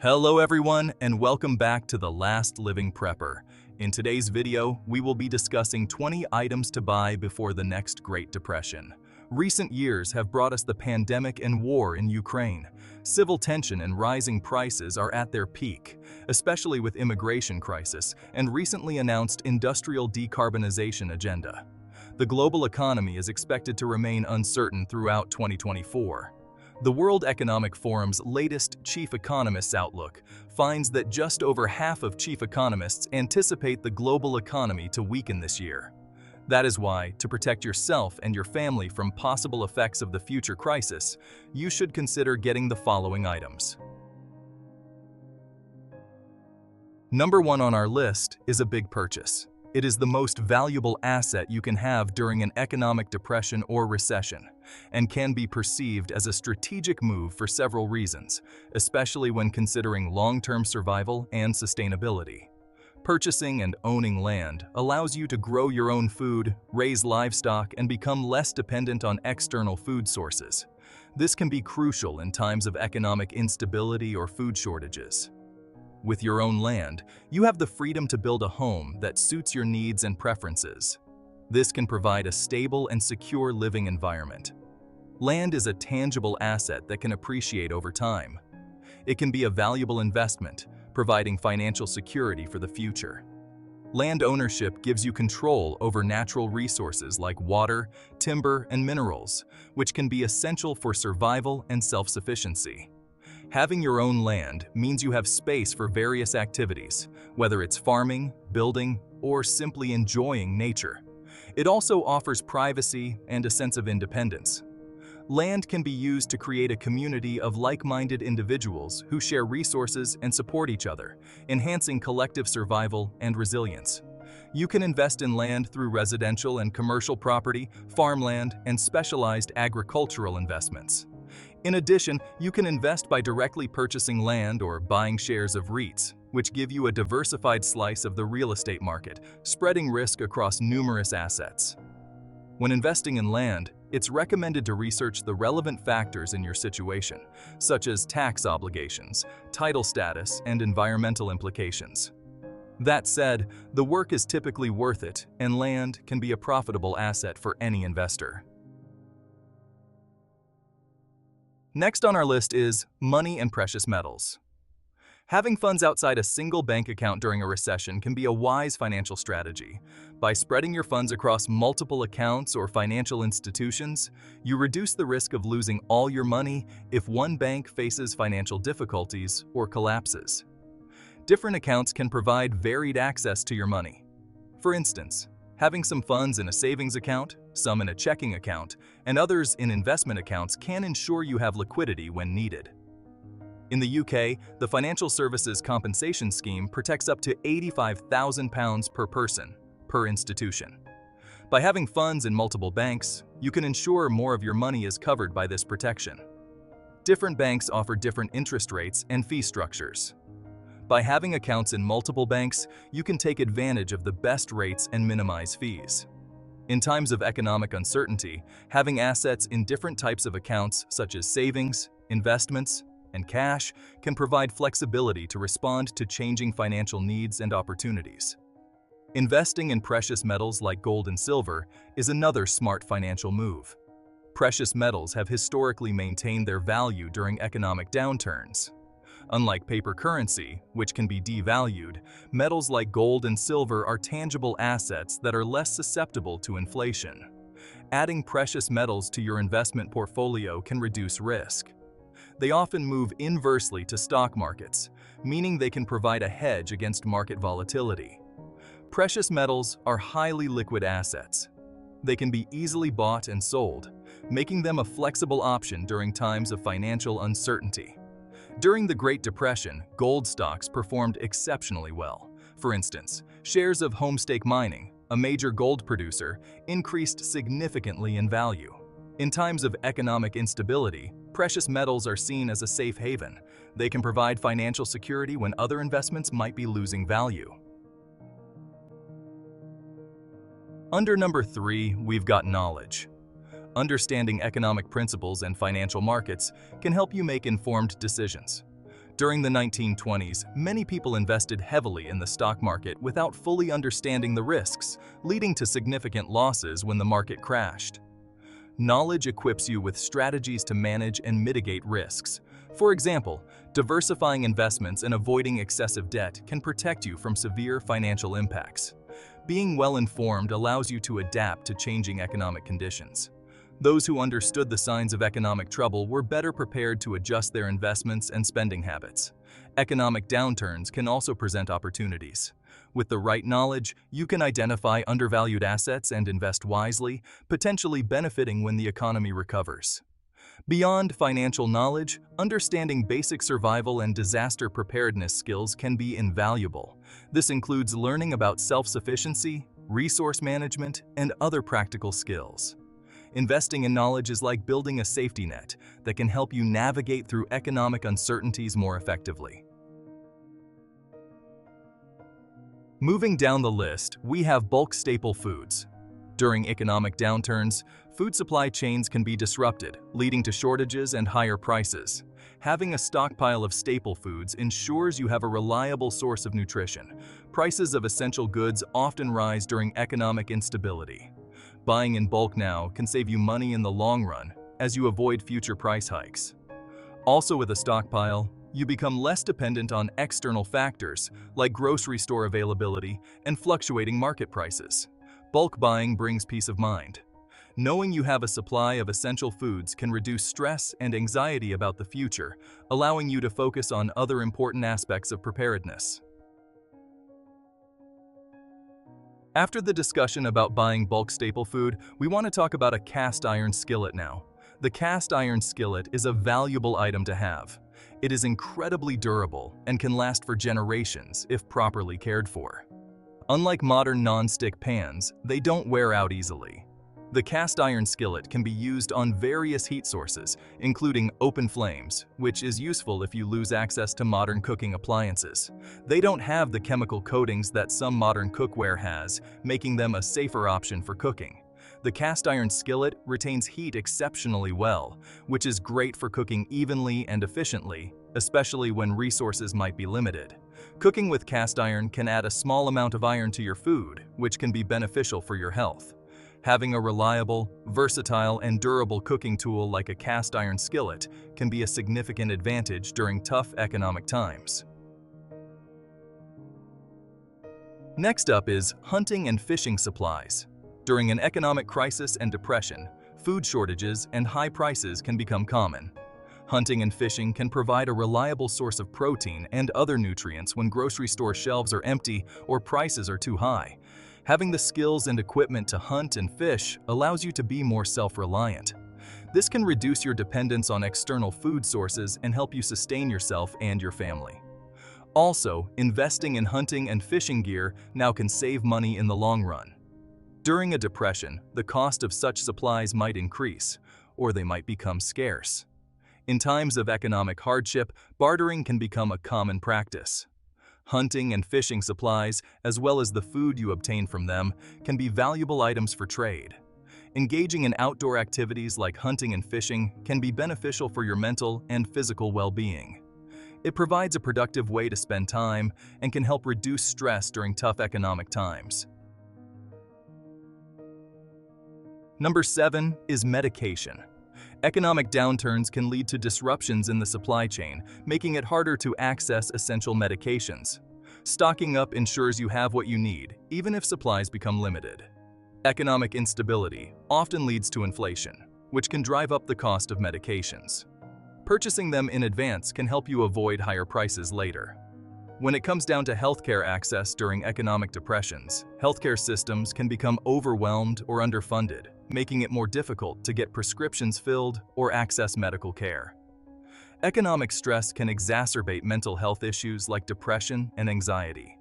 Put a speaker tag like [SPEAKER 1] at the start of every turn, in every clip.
[SPEAKER 1] Hello everyone, and welcome back to The Last Living Prepper. In today's video, we will be discussing 20 items to buy before the next Great Depression. Recent years have brought us the pandemic and war in Ukraine. Civil tension and rising prices are at their peak, especially with immigration crisis and recently announced industrial decarbonization agenda. The global economy is expected to remain uncertain throughout 2024. The World Economic Forum's latest Chief Economist's Outlook finds that just over half of chief economists anticipate the global economy to weaken this year. That is why, to protect yourself and your family from possible effects of the future crisis, you should consider getting the following items. Number 1 on our list is a big purchase. It is the most valuable asset you can have during an economic depression or recession, and can be perceived as a strategic move for several reasons, especially when considering long-term survival and sustainability. Purchasing and owning land allows you to grow your own food, raise livestock, and become less dependent on external food sources. This can be crucial in times of economic instability or food shortages. With your own land, you have the freedom to build a home that suits your needs and preferences. This can provide a stable and secure living environment. Land is a tangible asset that can appreciate over time. It can be a valuable investment, providing financial security for the future. Land ownership gives you control over natural resources like water, timber, and minerals, which can be essential for survival and self-sufficiency. Having your own land means you have space for various activities, whether it's farming, building, or simply enjoying nature. It also offers privacy and a sense of independence. Land can be used to create a community of like-minded individuals who share resources and support each other, enhancing collective survival and resilience. You can invest in land through residential and commercial property, farmland, and specialized agricultural investments. In addition, you can invest by directly purchasing land or buying shares of REITs, which give you a diversified slice of the real estate market, spreading risk across numerous assets. When investing in land, it's recommended to research the relevant factors in your situation, such as tax obligations, title status, and environmental implications. That said, the work is typically worth it, and land can be a profitable asset for any investor. Next on our list is money and precious metals. Having funds outside a single bank account during a recession can be a wise financial strategy. By spreading your funds across multiple accounts or financial institutions, you reduce the risk of losing all your money if one bank faces financial difficulties or collapses. Different accounts can provide varied access to your money. For instance, having some funds in a savings account, some in a checking account, and others in investment accounts can ensure you have liquidity when needed. In the UK, the Financial Services Compensation Scheme protects up to £85,000 per person, per institution. By having funds in multiple banks, you can ensure more of your money is covered by this protection. Different banks offer different interest rates and fee structures. By having accounts in multiple banks, you can take advantage of the best rates and minimize fees. In times of economic uncertainty, having assets in different types of accounts such as savings, investments, and cash can provide flexibility to respond to changing financial needs and opportunities. Investing in precious metals like gold and silver is another smart financial move. Precious metals have historically maintained their value during economic downturns. Unlike paper currency, which can be devalued, metals like gold and silver are tangible assets that are less susceptible to inflation. Adding precious metals to your investment portfolio can reduce risk. They often move inversely to stock markets, meaning they can provide a hedge against market volatility. Precious metals are highly liquid assets. They can be easily bought and sold, making them a flexible option during times of financial uncertainty. During the Great Depression, gold stocks performed exceptionally well. For instance, shares of Homestake Mining, a major gold producer, increased significantly in value. In times of economic instability, precious metals are seen as a safe haven. They can provide financial security when other investments might be losing value. Under number 3, we've got knowledge. Understanding economic principles and financial markets can help you make informed decisions. During the 1920s, many people invested heavily in the stock market without fully understanding the risks, leading to significant losses when the market crashed. Knowledge equips you with strategies to manage and mitigate risks. For example, diversifying investments and avoiding excessive debt can protect you from severe financial impacts. Being well-informed allows you to adapt to changing economic conditions. Those who understood the signs of economic trouble were better prepared to adjust their investments and spending habits. Economic downturns can also present opportunities. With the right knowledge, you can identify undervalued assets and invest wisely, potentially benefiting when the economy recovers. Beyond financial knowledge, understanding basic survival and disaster preparedness skills can be invaluable. This includes learning about self-sufficiency, resource management, and other practical skills. Investing in knowledge is like building a safety net that can help you navigate through economic uncertainties more effectively. Moving down the list, we have bulk staple foods. During economic downturns, food supply chains can be disrupted, leading to shortages and higher prices. Having a stockpile of staple foods ensures you have a reliable source of nutrition. Prices of essential goods often rise during economic instability. Buying in bulk now can save you money in the long run, as you avoid future price hikes. Also, with a stockpile, you become less dependent on external factors like grocery store availability and fluctuating market prices. Bulk buying brings peace of mind. Knowing you have a supply of essential foods can reduce stress and anxiety about the future, allowing you to focus on other important aspects of preparedness. After the discussion about buying bulk staple food, we want to talk about a cast iron skillet now. The cast iron skillet is a valuable item to have. It is incredibly durable and can last for generations if properly cared for. Unlike modern non-stick pans, they don't wear out easily. The cast iron skillet can be used on various heat sources, including open flames, which is useful if you lose access to modern cooking appliances. They don't have the chemical coatings that some modern cookware has, making them a safer option for cooking. The cast iron skillet retains heat exceptionally well, which is great for cooking evenly and efficiently, especially when resources might be limited. Cooking with cast iron can add a small amount of iron to your food, which can be beneficial for your health. Having a reliable, versatile, and durable cooking tool like a cast iron skillet can be a significant advantage during tough economic times. Next up is hunting and fishing supplies. During an economic crisis and depression, food shortages and high prices can become common. Hunting and fishing can provide a reliable source of protein and other nutrients when grocery store shelves are empty or prices are too high. Having the skills and equipment to hunt and fish allows you to be more self-reliant. This can reduce your dependence on external food sources and help you sustain yourself and your family. Also, investing in hunting and fishing gear now can save money in the long run. During a depression, the cost of such supplies might increase, or they might become scarce. In times of economic hardship, bartering can become a common practice. Hunting and fishing supplies, as well as the food you obtain from them, can be valuable items for trade. Engaging in outdoor activities like hunting and fishing can be beneficial for your mental and physical well-being. It provides a productive way to spend time and can help reduce stress during tough economic times. Number 7 is medication. Economic downturns can lead to disruptions in the supply chain, making it harder to access essential medications. Stocking up ensures you have what you need, even if supplies become limited. Economic instability often leads to inflation, which can drive up the cost of medications. Purchasing them in advance can help you avoid higher prices later. When it comes down to healthcare access during economic depressions, healthcare systems can become overwhelmed or underfunded, making it more difficult to get prescriptions filled or access medical care. Economic stress can exacerbate mental health issues like depression and anxiety.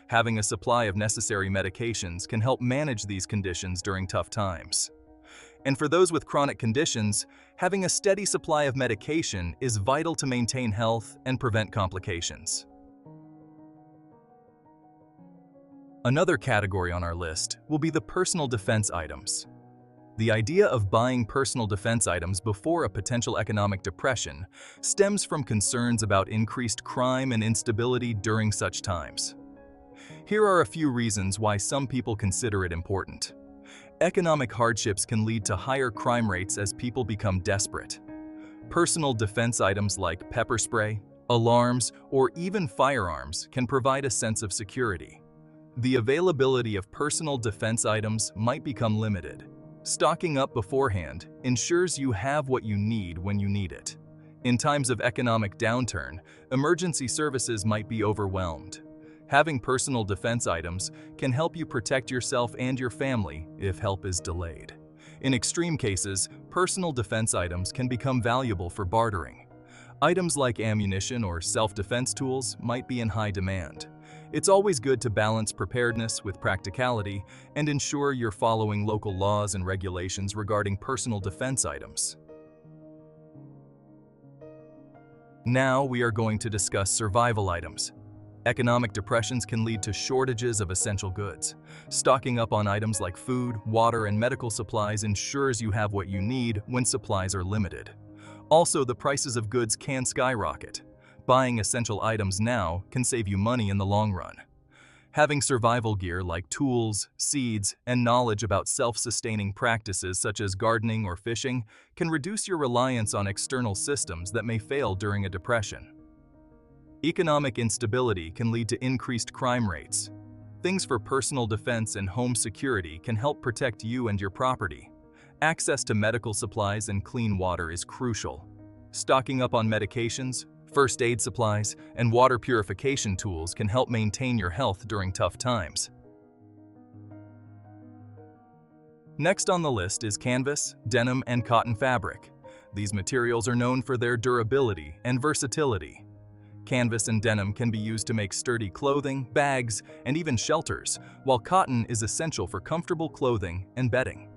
[SPEAKER 1] Having a supply of necessary medications can help manage these conditions during tough times. And for those with chronic conditions, having a steady supply of medication is vital to maintain health and prevent complications. Another category on our list will be the personal defense items. The idea of buying personal defense items before a potential economic depression stems from concerns about increased crime and instability during such times. Here are a few reasons why some people consider it important. Economic hardships can lead to higher crime rates as people become desperate. Personal defense items like pepper spray, alarms, or even firearms can provide a sense of security. The availability of personal defense items might become limited. Stocking up beforehand ensures you have what you need when you need it. In times of economic downturn, emergency services might be overwhelmed. Having personal defense items can help you protect yourself and your family if help is delayed. In extreme cases, personal defense items can become valuable for bartering. Items like ammunition or self-defense tools might be in high demand. It's always good to balance preparedness with practicality and ensure you're following local laws and regulations regarding personal defense items. Now we are going to discuss survival items. Economic depressions can lead to shortages of essential goods. Stocking up on items like food, water, and medical supplies ensures you have what you need when supplies are limited. Also, the prices of goods can skyrocket. Buying essential items now can save you money in the long run. Having survival gear like tools, seeds, and knowledge about self-sustaining practices such as gardening or fishing can reduce your reliance on external systems that may fail during a depression. Economic instability can lead to increased crime rates. Things for personal defense and home security can help protect you and your property. Access to medical supplies and clean water is crucial. Stocking up on medications, first aid supplies, and water purification tools can help maintain your health during tough times. Next on the list is canvas, denim, and cotton fabric. These materials are known for their durability and versatility. Canvas and denim can be used to make sturdy clothing, bags, and even shelters, while cotton is essential for comfortable clothing and bedding.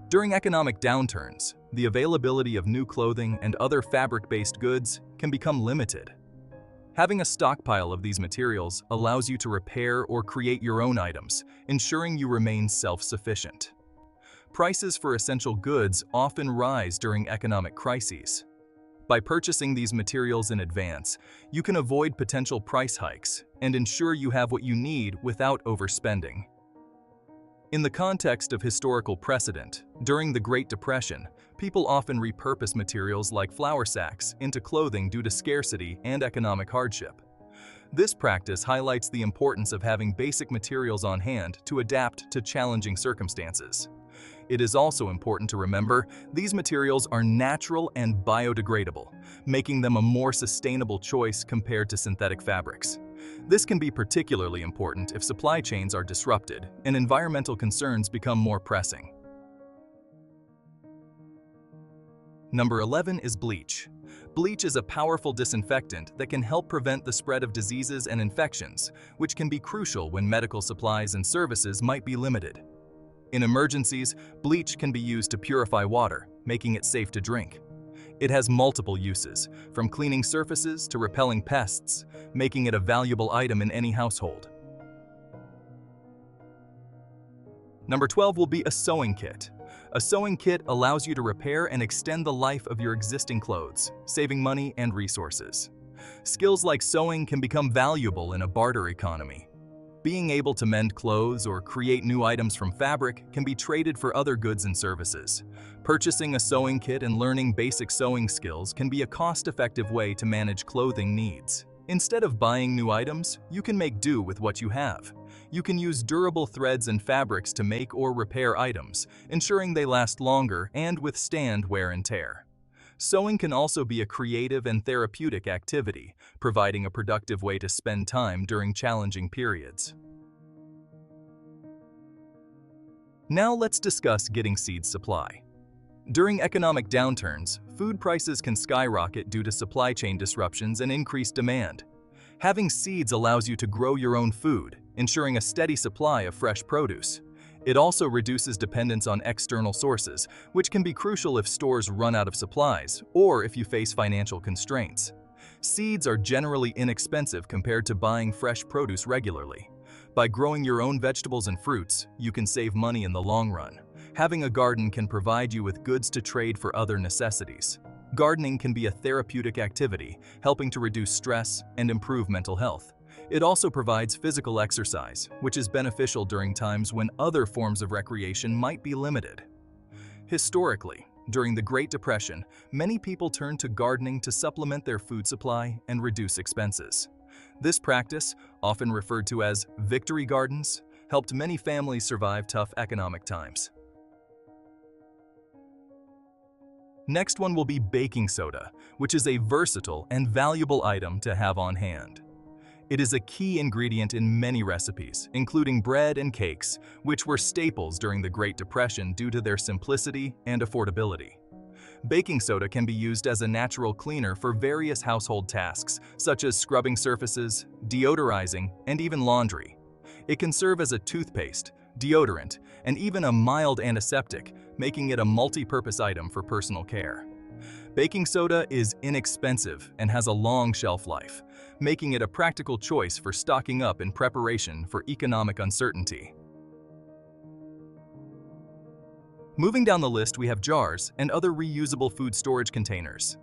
[SPEAKER 1] During economic downturns, the availability of new clothing and other fabric-based goods can become limited. Having a stockpile of these materials allows you to repair or create your own items, ensuring you remain self-sufficient. Prices for essential goods often rise during economic crises. By purchasing these materials in advance, you can avoid potential price hikes and ensure you have what you need without overspending. In the context of historical precedent, during the Great Depression, people often repurpose materials like flour sacks into clothing due to scarcity and economic hardship. This practice highlights the importance of having basic materials on hand to adapt to challenging circumstances. It is also important to remember these materials are natural and biodegradable, making them a more sustainable choice compared to synthetic fabrics. This can be particularly important if supply chains are disrupted and environmental concerns become more pressing. Number 11 is bleach. Bleach is a powerful disinfectant that can help prevent the spread of diseases and infections, which can be crucial when medical supplies and services might be limited. In emergencies, bleach can be used to purify water, making it safe to drink. It has multiple uses, from cleaning surfaces to repelling pests, making it a valuable item in any household. Number 12 will be a sewing kit. A sewing kit allows you to repair and extend the life of your existing clothes, saving money and resources. Skills like sewing can become valuable in a barter economy. Being able to mend clothes or create new items from fabric can be traded for other goods and services. Purchasing a sewing kit and learning basic sewing skills can be a cost-effective way to manage clothing needs. Instead of buying new items, you can make do with what you have. You can use durable threads and fabrics to make or repair items, ensuring they last longer and withstand wear and tear. Sewing can also be a creative and therapeutic activity, providing a productive way to spend time during challenging periods. Now let's discuss getting seed supply. During economic downturns, food prices can skyrocket due to supply chain disruptions and increased demand. Having seeds allows you to grow your own food, ensuring a steady supply of fresh produce. It also reduces dependence on external sources, which can be crucial if stores run out of supplies or if you face financial constraints. Seeds are generally inexpensive compared to buying fresh produce regularly. By growing your own vegetables and fruits, you can save money in the long run. Having a garden can provide you with goods to trade for other necessities. Gardening can be a therapeutic activity, helping to reduce stress and improve mental health. It also provides physical exercise, which is beneficial during times when other forms of recreation might be limited. Historically, during the Great Depression, many people turned to gardening to supplement their food supply and reduce expenses. This practice, often referred to as victory gardens, helped many families survive tough economic times. Next one will be baking soda, which is a versatile and valuable item to have on hand. It is a key ingredient in many recipes, including bread and cakes, which were staples during the Great Depression due to their simplicity and affordability. Baking soda can be used as a natural cleaner for various household tasks, such as scrubbing surfaces, deodorizing, and even laundry. It can serve as a toothpaste, deodorant, and even a mild antiseptic, making it a multi-purpose item for personal care. Baking soda is inexpensive and has a long shelf life, making it a practical choice for stocking up in preparation for economic uncertainty. Moving down the list, we have jars and other reusable food storage containers.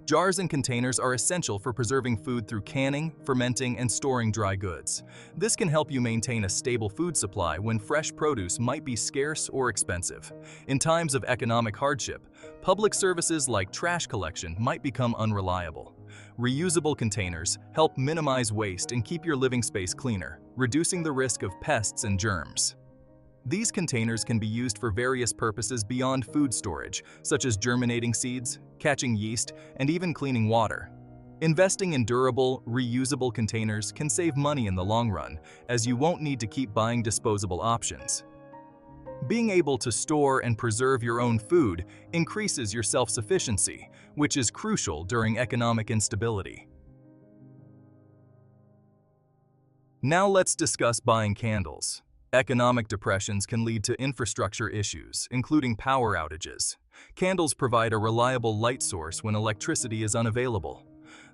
[SPEAKER 1] Jars and containers are essential for preserving food through canning, fermenting, and storing dry goods. This can help you maintain a stable food supply when fresh produce might be scarce or expensive. In times of economic hardship, public services like trash collection might become unreliable. Reusable containers help minimize waste and keep your living space cleaner, reducing the risk of pests and germs. These containers can be used for various purposes beyond food storage, such as germinating seeds, catching yeast, and even cleaning water. Investing in durable, reusable containers can save money in the long run, as you won't need to keep buying disposable options. Being able to store and preserve your own food increases your self-sufficiency, which is crucial during economic instability. Now let's discuss buying candles. Economic depressions can lead to infrastructure issues, including power outages. Candles provide a reliable light source when electricity is unavailable.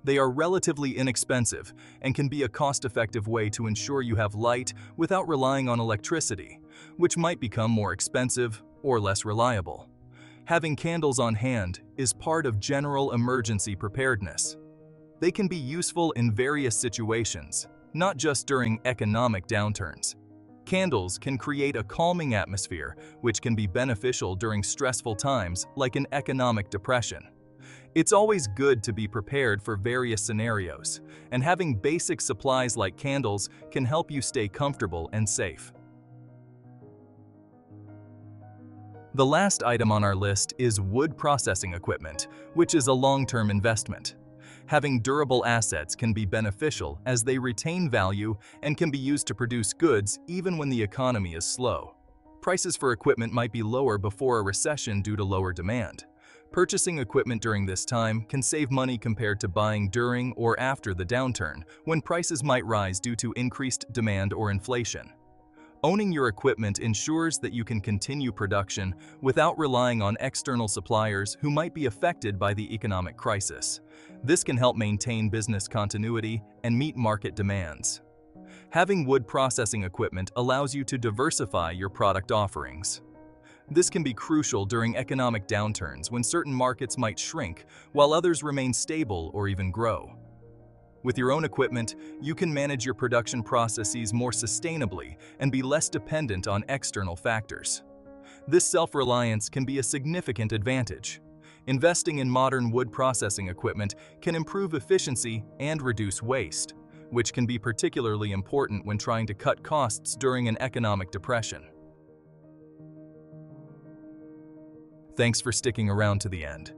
[SPEAKER 1] They are relatively inexpensive and can be a cost-effective way to ensure you have light without relying on electricity, which might become more expensive or less reliable. Having candles on hand is part of general emergency preparedness. They can be useful in various situations, not just during economic downturns. Candles can create a calming atmosphere, which can be beneficial during stressful times like an economic depression. It's always good to be prepared for various scenarios, and having basic supplies like candles can help you stay comfortable and safe. The last item on our list is wood processing equipment, which is a long-term investment. Having durable assets can be beneficial as they retain value and can be used to produce goods even when the economy is slow. Prices for equipment might be lower before a recession due to lower demand. Purchasing equipment during this time can save money compared to buying during or after the downturn, when prices might rise due to increased demand or inflation. Owning your equipment ensures that you can continue production without relying on external suppliers who might be affected by the economic crisis. This can help maintain business continuity and meet market demands. Having wood processing equipment allows you to diversify your product offerings. This can be crucial during economic downturns when certain markets might shrink while others remain stable or even grow. With your own equipment, you can manage your production processes more sustainably and be less dependent on external factors. This self-reliance can be a significant advantage. Investing in modern wood processing equipment can improve efficiency and reduce waste, which can be particularly important when trying to cut costs during an economic depression. Thanks for sticking around to the end.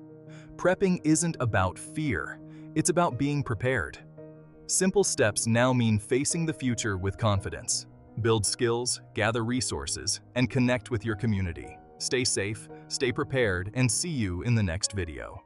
[SPEAKER 1] Prepping isn't about fear, it's about being prepared. Simple steps now mean facing the future with confidence. Build skills, gather resources, and connect with your community. Stay safe, stay prepared, and see you in the next video.